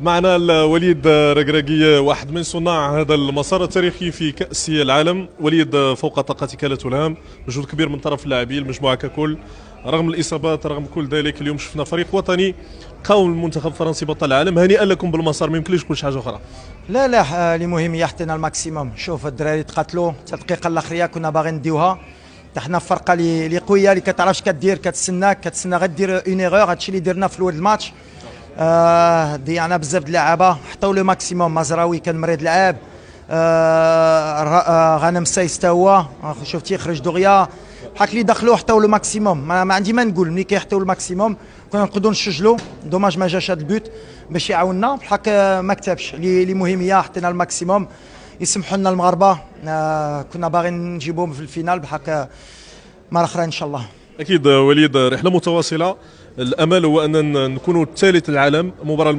معنا وليد ركراكي، واحد من صناع هذا المسار التاريخي في كأس العالم. وليد، فوق طاقتك لا تلام، مجهود كبير من طرف اللاعبين المجموعة ككل، رغم الإصابات رغم كل ذلك اليوم شفنا فريق وطني قاوم المنتخب الفرنسي بطل العالم. هنيئا لكم بالمسار، ما يمكنليش نقول شي حاجة أخرى. لا لا، اللي مهم هي حطينا الماكسيموم. شوف الدراري تقاتلوا حتى الدقيقه الاخريه كنا باغيين نديوها. حنا فرقه اللي قويه، اللي كتعرفش كدير، كتسنى غدير اون ايغور. هادشي اللي درنا في اول الماتش. ضيعنا بزاف د اللعابه، حطوا لو ماكسيموم. مزراوي كان مريض لعاب، غنم سايس تا هو شفتي خرج دغيا. بحال اللي دخلوا حطوا له ماكسيموم. ما عندي ما نقول، ملي كيحطوا الماكسيموم كنا نقدروا نسجلوا. دوماج ما جاش هذا البوت باش يعاوننا، بحال ما كتبش. اللي مهم هي حطينا الماكسيموم. يسمحوا لنا المغاربه، كنا باغيين نجيبوهم في الفينال بحال مره اخرى ان شاء الله. أكيد وليد، رحلة متواصلة، الأمل هو أن نكونوا ثالث العالم. مباراة